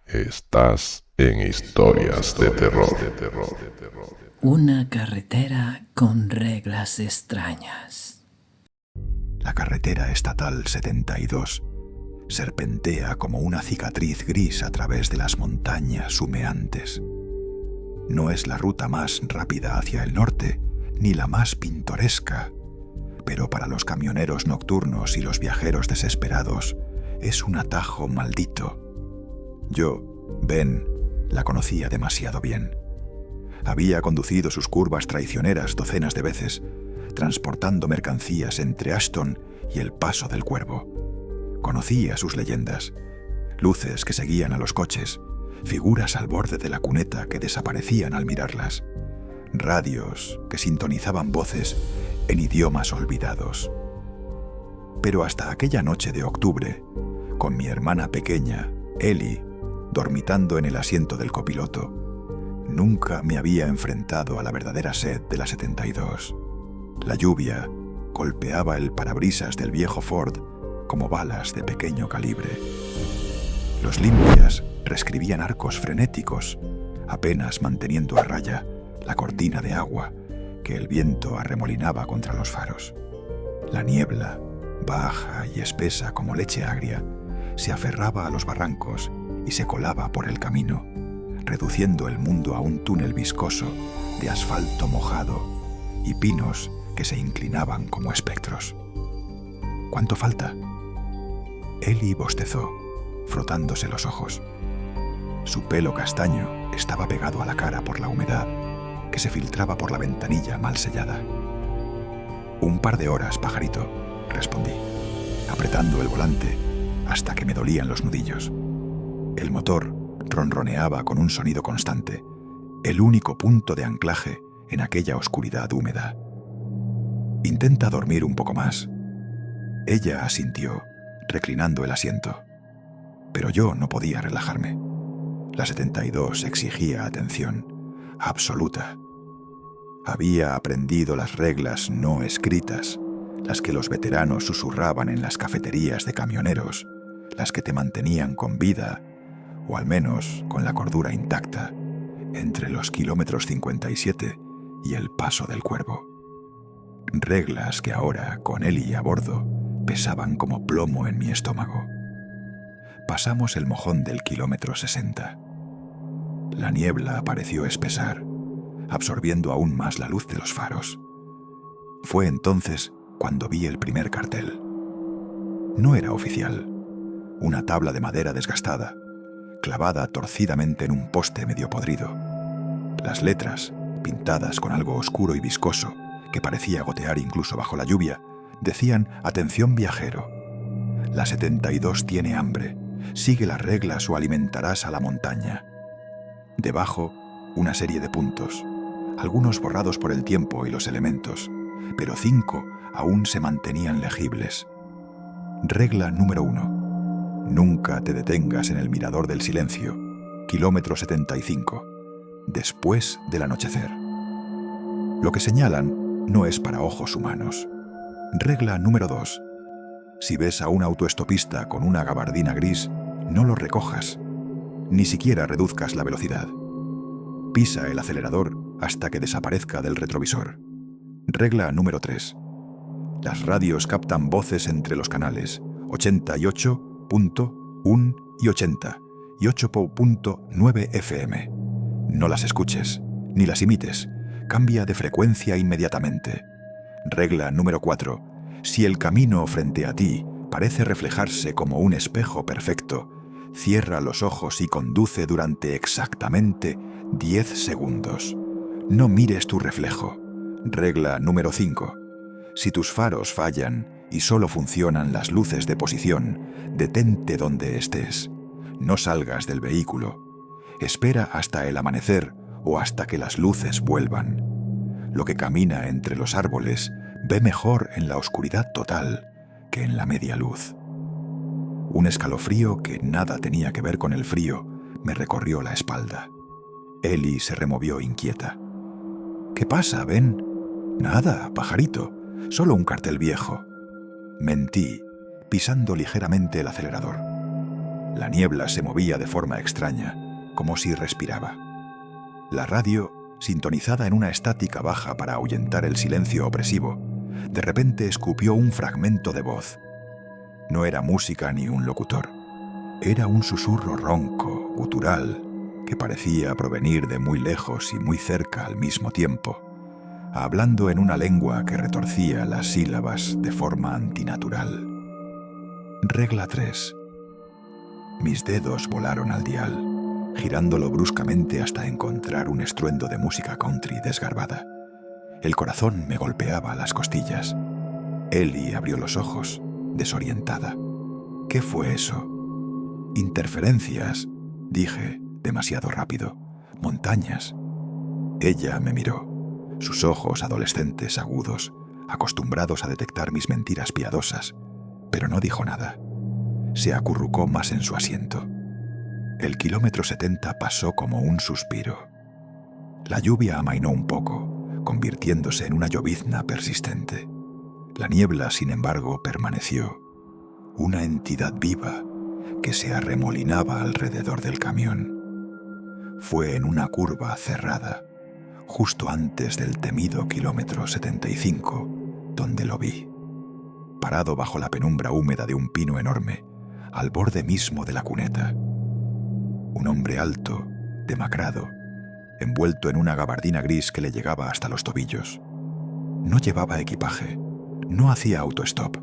Estás en Historias de Terror. Una carretera con reglas extrañas. La carretera estatal 72 serpentea como una cicatriz gris a través de las montañas humeantes. No es la ruta más rápida hacia el norte, ni la más pintoresca, pero para los camioneros nocturnos y los viajeros desesperados es un atajo maldito. Yo, Ben, la conocía demasiado bien. Había conducido sus curvas traicioneras docenas de veces, transportando mercancías entre Ashton y el Paso del Cuervo. Conocía sus leyendas, luces que seguían a los coches, figuras al borde de la cuneta que desaparecían al mirarlas, radios que sintonizaban voces en idiomas olvidados. Pero hasta aquella noche de octubre, con mi hermana pequeña, Ellie, dormitando en el asiento del copiloto, nunca me había enfrentado a la verdadera sed de la 72. La lluvia golpeaba el parabrisas del viejo Ford como balas de pequeño calibre. Los limpias reescribían arcos frenéticos, apenas manteniendo a raya la cortina de agua que el viento arremolinaba contra los faros. La niebla, baja y espesa como leche agria, se aferraba a los barrancos y se colaba por el camino, reduciendo el mundo a un túnel viscoso de asfalto mojado y pinos que se inclinaban como espectros. ¿Cuánto falta? Ellie bostezó, frotándose los ojos. Su pelo castaño estaba pegado a la cara por la humedad que se filtraba por la ventanilla mal sellada. Un par de horas, pajarito, respondí, apretando el volante hasta que me dolían los nudillos. El motor ronroneaba con un sonido constante, el único punto de anclaje en aquella oscuridad húmeda. Intenta dormir un poco más. Ella asintió, reclinando el asiento. Pero yo no podía relajarme. La 72 exigía atención absoluta. Había aprendido las reglas no escritas, las que los veteranos susurraban en las cafeterías de camioneros, las que te mantenían con vida, o al menos con la cordura intacta, entre los kilómetros 57 y el Paso del Cuervo. Reglas que ahora, con Ellie a bordo, pesaban como plomo en mi estómago. Pasamos el mojón del kilómetro 60. La niebla pareció espesar, absorbiendo aún más la luz de los faros. Fue entonces cuando vi el primer cartel. No era oficial. Una tabla de madera desgastada, clavada torcidamente en un poste medio podrido. Las letras, pintadas con algo oscuro y viscoso, que parecía gotear incluso bajo la lluvia, decían: «Atención viajero. La 72 tiene hambre. Sigue las reglas o alimentarás a la montaña». Debajo, una serie de puntos, algunos borrados por el tiempo y los elementos, pero 5 aún se mantenían legibles. Regla número 1. Nunca te detengas en el mirador del silencio, kilómetro 75, después del anochecer. Lo que señalan no es para ojos humanos. Regla número 2. Si ves a un autoestopista con una gabardina gris, no lo recojas. Ni siquiera reduzcas la velocidad. Pisa el acelerador hasta que desaparezca del retrovisor. Regla número 3. Las radios captan voces entre los canales 88.1 y 80 y 8.9 FM. No las escuches, ni las imites. Cambia de frecuencia inmediatamente. Regla número 4. Si el camino frente a ti parece reflejarse como un espejo perfecto, cierra los ojos y conduce durante exactamente 10 segundos. No mires tu reflejo. Regla número 5. Si tus faros fallan y solo funcionan las luces de posición, detente donde estés. No salgas del vehículo. Espera hasta el amanecer o hasta que las luces vuelvan. Lo que camina entre los árboles ve mejor en la oscuridad total que en la media luz. Un escalofrío que nada tenía que ver con el frío me recorrió la espalda. Ellie se removió inquieta. «¿Qué pasa, Ben?» «Nada, pajarito. Solo un cartel viejo». Mentí, pisando ligeramente el acelerador. La niebla se movía de forma extraña, como si respiraba. La radio, sintonizada en una estática baja para ahuyentar el silencio opresivo, de repente escupió un fragmento de voz. No era música ni un locutor. Era un susurro ronco, gutural, que parecía provenir de muy lejos y muy cerca al mismo tiempo, hablando en una lengua que retorcía las sílabas de forma antinatural. Regla 3. Mis dedos volaron al dial, girándolo bruscamente hasta encontrar un estruendo de música country desgarbada. El corazón me golpeaba las costillas. Ellie abrió los ojos, desorientada. ¿Qué fue eso? Interferencias, dije, demasiado rápido. Montañas. Ella me miró, sus ojos adolescentes agudos, acostumbrados a detectar mis mentiras piadosas, pero no dijo nada. Se acurrucó más en su asiento. El kilómetro 70 pasó como un suspiro. La lluvia amainó un poco, convirtiéndose en una llovizna persistente. La niebla, sin embargo, permaneció, una entidad viva que se arremolinaba alrededor del camión. Fue en una curva cerrada, justo antes del temido kilómetro 75, donde lo vi, parado bajo la penumbra húmeda de un pino enorme, al borde mismo de la cuneta. Un hombre alto, demacrado, envuelto en una gabardina gris que le llegaba hasta los tobillos. No llevaba equipaje, no hacía autostop.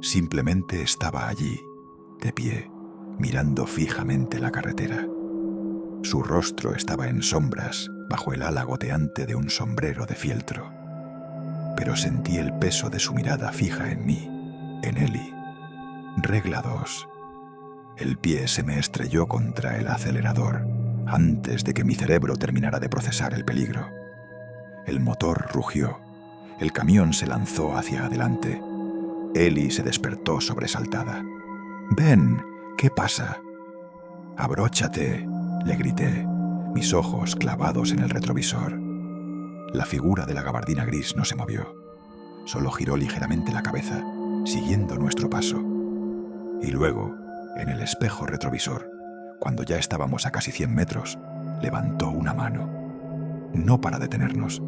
Simplemente estaba allí, de pie, mirando fijamente la carretera. Su rostro estaba en sombras bajo el ala goteante de un sombrero de fieltro. Pero sentí el peso de su mirada fija en mí, en Ellie. Regla 2. El pie se me estrelló contra el acelerador antes de que mi cerebro terminara de procesar el peligro. El motor rugió. El camión se lanzó hacia adelante. Ellie se despertó sobresaltada. «¡Ven! ¿Qué pasa?» «Abróchate», le grité, mis ojos clavados en el retrovisor. La figura de la gabardina gris no se movió. Solo giró ligeramente la cabeza, siguiendo nuestro paso. Y luego, en el espejo retrovisor, cuando ya estábamos a casi 100 metros, levantó una mano. No para detenernos.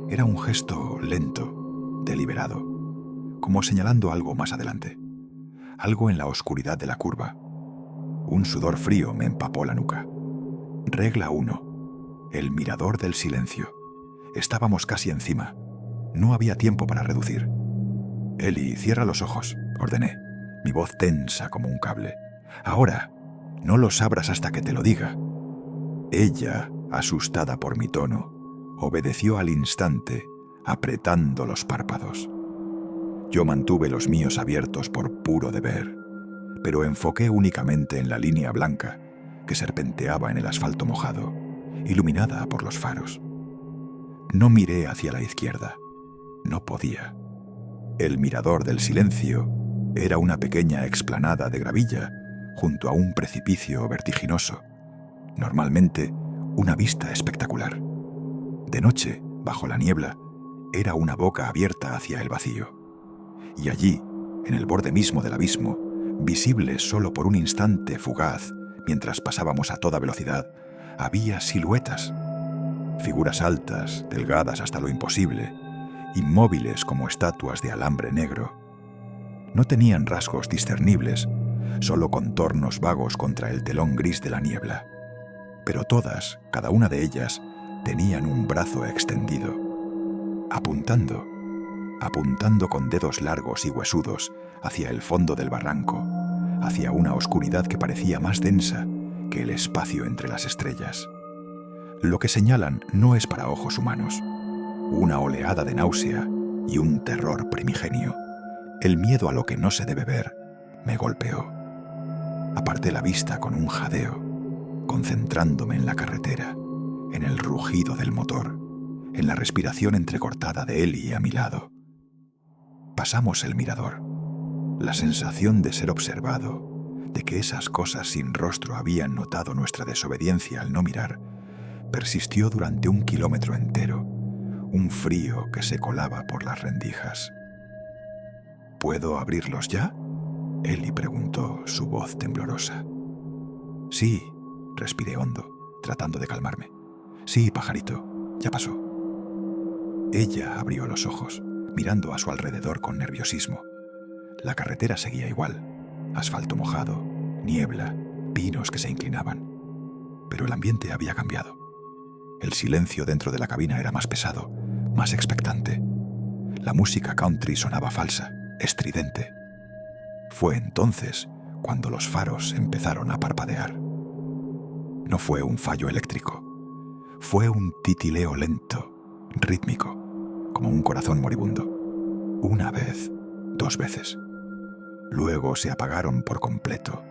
Era un gesto lento, deliberado, como señalando algo más adelante. Algo en la oscuridad de la curva. Un sudor frío me empapó la nuca. Regla 1. El mirador del silencio. Estábamos casi encima. No había tiempo para reducir. «Ellie, cierra los ojos», ordené, mi voz tensa como un cable. «Ahora, no los abras hasta que te lo diga». Ella, asustada por mi tono, obedeció al instante, apretando los párpados. Yo mantuve los míos abiertos por puro deber, pero enfoqué únicamente en la línea blanca que serpenteaba en el asfalto mojado, iluminada por los faros. No miré hacia la izquierda. No podía. El mirador del silencio era una pequeña explanada de gravilla junto a un precipicio vertiginoso. Normalmente, una vista espectacular. De noche, bajo la niebla, era una boca abierta hacia el vacío. Y allí, en el borde mismo del abismo, visible solo por un instante fugaz, mientras pasábamos a toda velocidad, había siluetas. Figuras altas, delgadas hasta lo imposible, inmóviles como estatuas de alambre negro. No tenían rasgos discernibles, solo contornos vagos contra el telón gris de la niebla. Pero todas, cada una de ellas, tenían un brazo extendido, apuntando con dedos largos y huesudos hacia el fondo del barranco, hacia una oscuridad que parecía más densa que el espacio entre las estrellas. Lo que señalan no es para ojos humanos. Una oleada de náusea y un terror primigenio, el miedo a lo que no se debe ver, me golpeó. Aparté la vista con un jadeo, concentrándome en la carretera, en el rugido del motor, en la respiración entrecortada de Ellie a mi lado. Pasamos el mirador. La sensación de ser observado, de que esas cosas sin rostro habían notado nuestra desobediencia al no mirar, persistió durante 1 kilómetro entero, un frío que se colaba por las rendijas. «¿Puedo abrirlos ya?», Ellie preguntó, su voz temblorosa. Sí, respiré hondo, tratando de calmarme. Sí, pajarito, ya pasó. Ella abrió los ojos, mirando a su alrededor con nerviosismo. La carretera seguía igual, asfalto mojado, niebla, pinos que se inclinaban. Pero el ambiente había cambiado. El silencio dentro de la cabina era más pesado, más expectante. La música country sonaba falsa, estridente. Fue entonces cuando los faros empezaron a parpadear. No fue un fallo eléctrico, fue un titileo lento, rítmico, como un corazón moribundo. Una vez, 2 veces. Luego se apagaron por completo,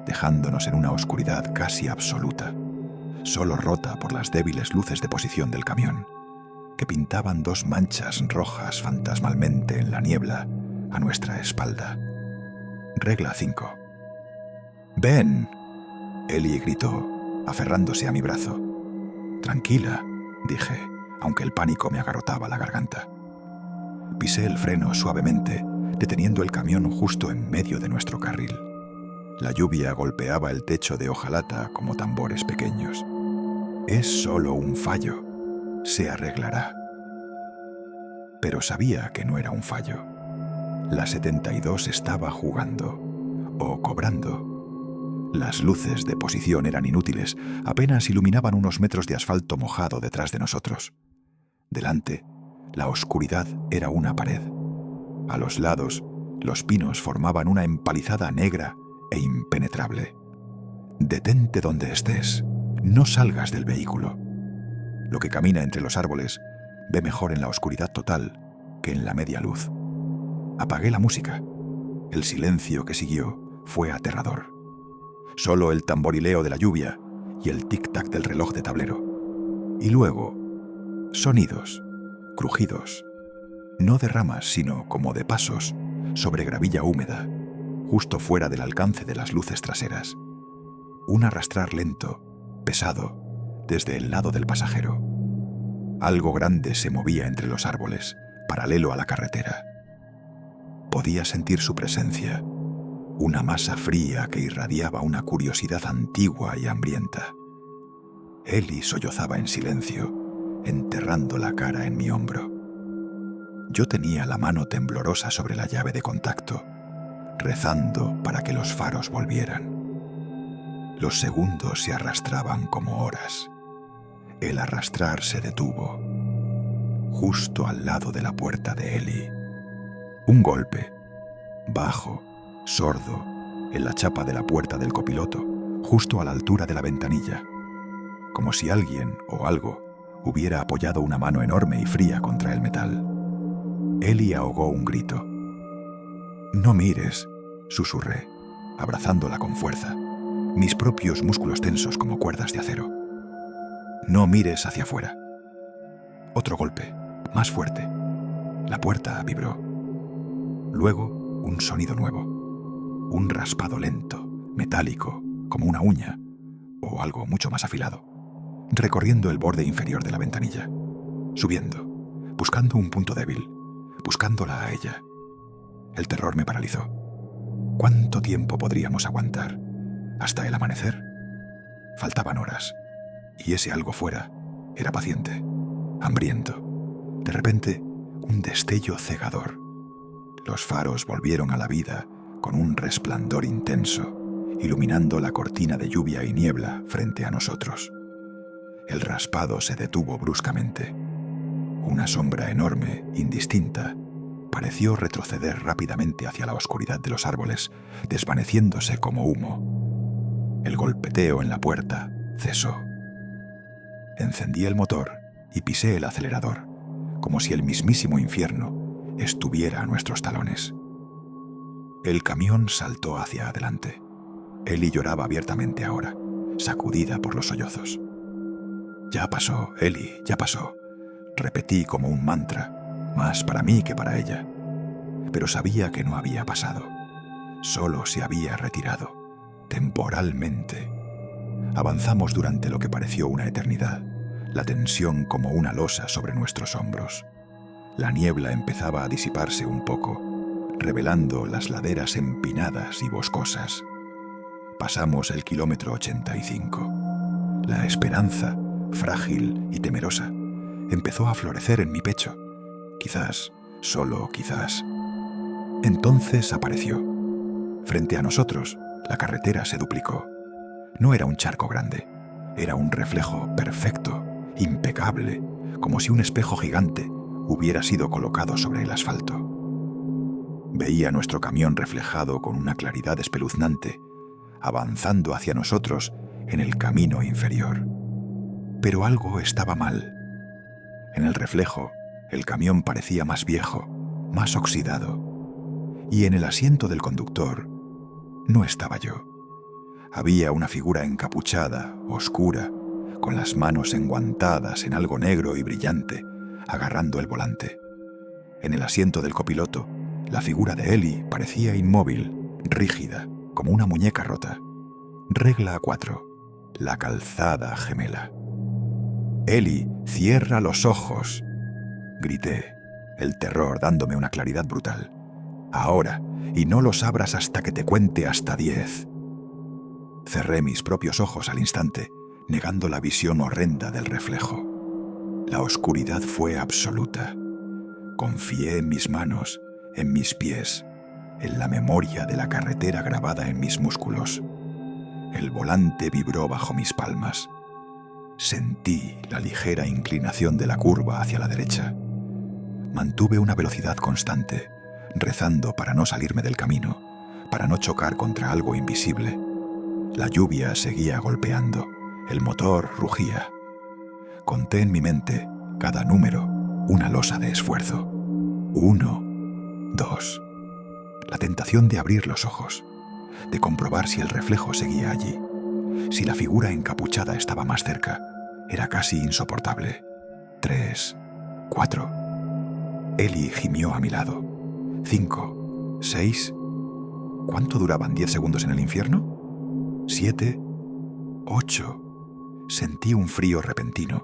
dejándonos en una oscuridad casi absoluta, solo rota por las débiles luces de posición del camión, que pintaban 2 manchas rojas fantasmalmente en la niebla a nuestra espalda. Regla 5. «¡Ven!», Ellie gritó, aferrándose a mi brazo. «Tranquila», dije, aunque el pánico me agarrotaba la garganta. Pisé el freno suavemente, deteniendo el camión justo en medio de nuestro carril. La lluvia golpeaba el techo de hojalata como tambores pequeños. «Es solo un fallo. Se arreglará». Pero sabía que no era un fallo. La 72 estaba jugando, o cobrando. Las luces de posición eran inútiles, apenas iluminaban unos metros de asfalto mojado detrás de nosotros. Delante, la oscuridad era una pared. A los lados, los pinos formaban una empalizada negra e impenetrable. «Detente donde estés. No salgas del vehículo. Lo que camina entre los árboles ve mejor en la oscuridad total que en la media luz». Apagué la música. El silencio que siguió fue aterrador. Solo el tamborileo de la lluvia y el tic-tac del reloj de tablero. Y luego, sonidos, crujidos, no de ramas, sino como de pasos sobre gravilla húmeda, justo fuera del alcance de las luces traseras. Un arrastrar lento, pesado, desde el lado del pasajero. Algo grande se movía entre los árboles, paralelo a la carretera. Podía sentir su presencia, una masa fría que irradiaba una curiosidad antigua y hambrienta. Ellie sollozaba en silencio, enterrando la cara en mi hombro. Yo tenía la mano temblorosa sobre la llave de contacto, rezando para que los faros volvieran. Los segundos se arrastraban como horas. El arrastrar se detuvo, justo al lado de la puerta de Ellie. Un golpe, bajo, sordo, en la chapa de la puerta del copiloto, justo a la altura de la ventanilla, como si alguien o algo hubiera apoyado una mano enorme y fría contra el metal. Ellie ahogó un grito. «No mires», susurré, abrazándola con fuerza, mis propios músculos tensos como cuerdas de acero. «No mires hacia afuera». Otro golpe, más fuerte. La puerta vibró. Luego, un sonido nuevo. Un raspado lento, metálico, como una uña, o algo mucho más afilado, recorriendo el borde inferior de la ventanilla, subiendo, buscando un punto débil, buscándola a ella. El terror me paralizó. ¿Cuánto tiempo podríamos aguantar? ¿Hasta el amanecer? Faltaban horas, y ese algo fuera era paciente, hambriento. De repente, un destello cegador. Los faros volvieron a la vida con un resplandor intenso, iluminando la cortina de lluvia y niebla frente a nosotros. El raspado se detuvo bruscamente. Una sombra enorme, indistinta, pareció retroceder rápidamente hacia la oscuridad de los árboles, desvaneciéndose como humo. El golpeteo en la puerta cesó. Encendí el motor y pisé el acelerador, como si el mismísimo infierno estuviera a nuestros talones. El camión saltó hacia adelante. Ellie lloraba abiertamente ahora, sacudida por los sollozos. «Ya pasó, Ellie, ya pasó», repetí como un mantra, más para mí que para ella. Pero sabía que no había pasado. Solo se había retirado, temporalmente. Avanzamos durante lo que pareció una eternidad, la tensión como una losa sobre nuestros hombros. La niebla empezaba a disiparse un poco, revelando las laderas empinadas y boscosas. Pasamos el kilómetro 85. La esperanza, frágil y temerosa, empezó a florecer en mi pecho. Quizás, solo quizás. Entonces apareció. Frente a nosotros, la carretera se duplicó. No era un charco grande, era un reflejo perfecto, impecable, como si un espejo gigante hubiera sido colocado sobre el asfalto. Veía nuestro camión reflejado con una claridad espeluznante, avanzando hacia nosotros en el camino inferior. Pero algo estaba mal. En el reflejo, el camión parecía más viejo, más oxidado. Y en el asiento del conductor no estaba yo. Había una figura encapuchada, oscura, con las manos enguantadas en algo negro y brillante, agarrando el volante. En el asiento del copiloto, la figura de Ellie parecía inmóvil, rígida, como una muñeca rota. Regla 4. La calzada gemela. «Ellie, cierra los ojos», grité, el terror dándome una claridad brutal. «Ahora, y no los abras hasta que te cuente hasta 10». Cerré mis propios ojos al instante, negando la visión horrenda del reflejo. La oscuridad fue absoluta. Confié en mis manos, en mis pies, en la memoria de la carretera grabada en mis músculos. El volante vibró bajo mis palmas. Sentí la ligera inclinación de la curva hacia la derecha. Mantuve una velocidad constante, rezando para no salirme del camino, para no chocar contra algo invisible. La lluvia seguía golpeando, el motor rugía. Conté en mi mente, cada número, una losa de esfuerzo. 1, 2. La tentación de abrir los ojos, de comprobar si el reflejo seguía allí, si la figura encapuchada estaba más cerca, era casi insoportable. 3, 4. Ellie gimió a mi lado. 5, 6. ¿Cuánto duraban 10 segundos en el infierno? 7, 8. Sentí un frío repentino,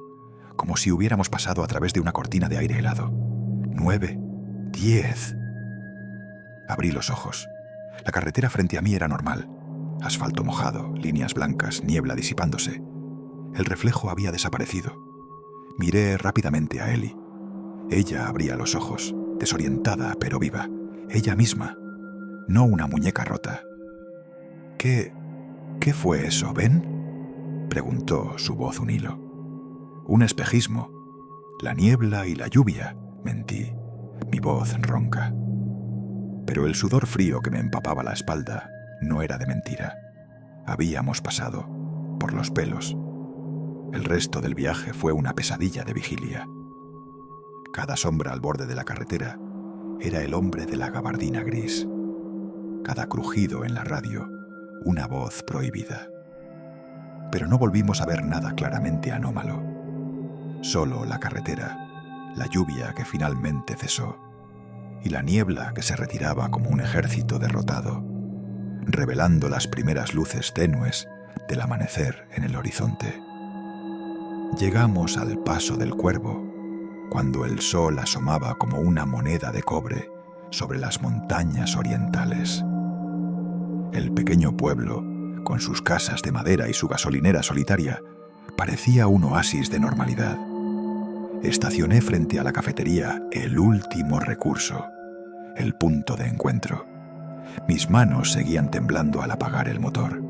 como si hubiéramos pasado a través de una cortina de aire helado. 9, 10. Abrí los ojos. La carretera frente a mí era normal. Asfalto mojado, líneas blancas, niebla disipándose. El reflejo había desaparecido. Miré rápidamente a Ellie. Ella abría los ojos, desorientada pero viva. Ella misma, no una muñeca rota. ¿Qué fue eso, Ben?, preguntó su voz un hilo. Un espejismo. La niebla y la lluvia, mentí, mi voz ronca. Pero el sudor frío que me empapaba la espalda no era de mentira. Habíamos pasado por los pelos. El resto del viaje fue una pesadilla de vigilia. Cada sombra al borde de la carretera era el hombre de la gabardina gris. Cada crujido en la radio, una voz prohibida. Pero no volvimos a ver nada claramente anómalo. Solo la carretera, la lluvia que finalmente cesó, y la niebla que se retiraba como un ejército derrotado, revelando las primeras luces tenues del amanecer en el horizonte. Llegamos al Paso del Cuervo, cuando el sol asomaba como una moneda de cobre sobre las montañas orientales. El pequeño pueblo, con sus casas de madera y su gasolinera solitaria, parecía un oasis de normalidad. Estacioné frente a la cafetería El Último Recurso, el punto de encuentro. Mis manos seguían temblando al apagar el motor.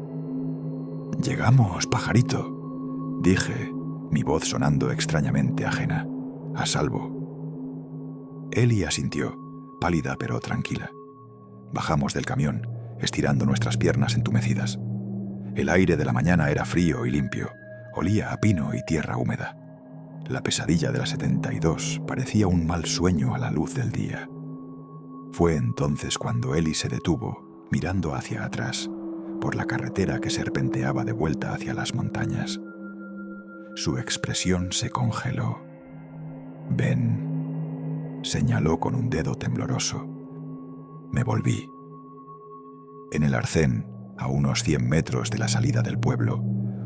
«Llegamos, pajarito», dije, mi voz sonando extrañamente ajena. «A salvo». Ellie asintió, pálida pero tranquila. Bajamos del camión, estirando nuestras piernas entumecidas. El aire de la mañana era frío y limpio, olía a pino y tierra húmeda. La pesadilla de la 72 parecía un mal sueño a la luz del día. Fue entonces cuando Ellie se detuvo, mirando hacia atrás, por la carretera que serpenteaba de vuelta hacia las montañas. Su expresión se congeló. «Ven», señaló con un dedo tembloroso. Me volví. En el arcén, a unos 100 metros de la salida del pueblo,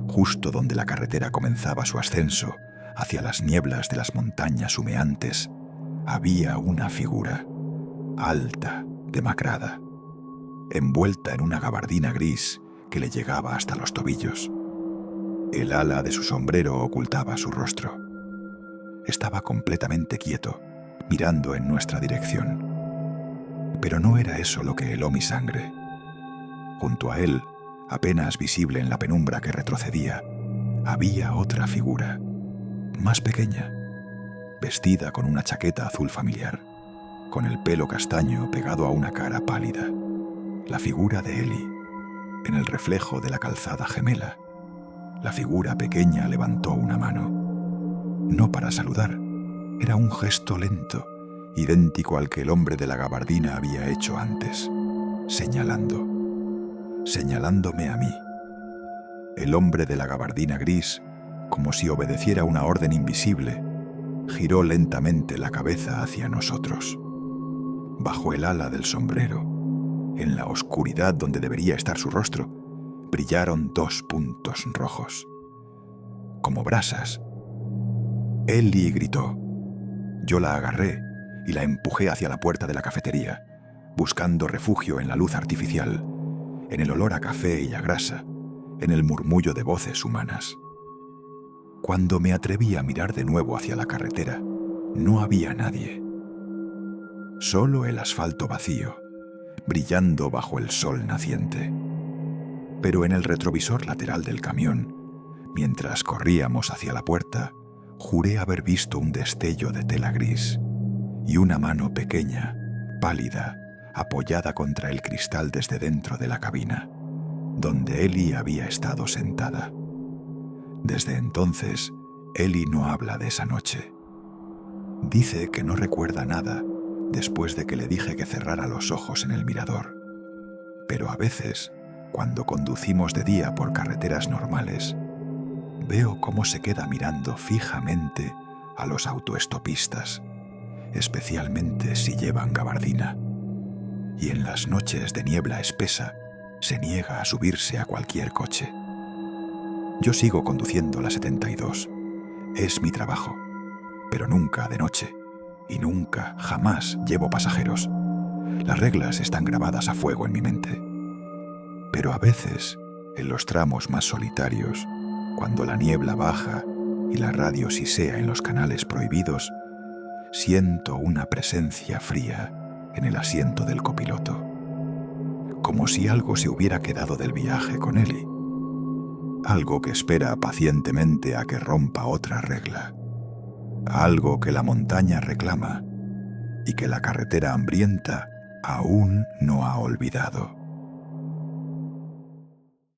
justo donde la carretera comenzaba su ascenso hacia las nieblas de las montañas humeantes, había una figura, alta, demacrada, envuelta en una gabardina gris que le llegaba hasta los tobillos. El ala de su sombrero ocultaba su rostro. Estaba completamente quieto, mirando en nuestra dirección. Pero no era eso lo que heló mi sangre. Junto a él, apenas visible en la penumbra que retrocedía, había otra figura, más pequeña, vestida con una chaqueta azul familiar, con el pelo castaño pegado a una cara pálida. La figura de Eli, en el reflejo de la calzada gemela. La figura pequeña levantó una mano. No para saludar, era un gesto lento, idéntico al que el hombre de la gabardina había hecho antes, señalándome a mí. El hombre de la gabardina gris, como si obedeciera una orden invisible, giró lentamente la cabeza hacia nosotros. Bajo el ala del sombrero, en la oscuridad donde debería estar su rostro, brillaron 2 puntos rojos, como brasas. Eli gritó. Yo la agarré y la empujé hacia la puerta de la cafetería, buscando refugio en la luz artificial, en el olor a café y a grasa, en el murmullo de voces humanas. Cuando me atreví a mirar de nuevo hacia la carretera, no había nadie. Solo el asfalto vacío, brillando bajo el sol naciente. Pero en el retrovisor lateral del camión, mientras corríamos hacia la puerta, juré haber visto un destello de tela gris y una mano pequeña, pálida, apoyada contra el cristal desde dentro de la cabina, donde Eli había estado sentada. Desde entonces, Eli no habla de esa noche. Dice que no recuerda nada después de que le dije que cerrara los ojos en el mirador. Pero a veces, cuando conducimos de día por carreteras normales, veo cómo se queda mirando fijamente a los autoestopistas, especialmente si llevan gabardina. Y en las noches de niebla espesa, se niega a subirse a cualquier coche. Yo sigo conduciendo la 72. Es mi trabajo, pero nunca de noche, y nunca, jamás llevo pasajeros. Las reglas están grabadas a fuego en mi mente. Pero a veces, en los tramos más solitarios, cuando la niebla baja y la radio sisea en los canales prohibidos, siento una presencia fría en el asiento del copiloto, como si algo se hubiera quedado del viaje con Eli, algo que espera pacientemente a que rompa otra regla, algo que la montaña reclama y que la carretera hambrienta aún no ha olvidado.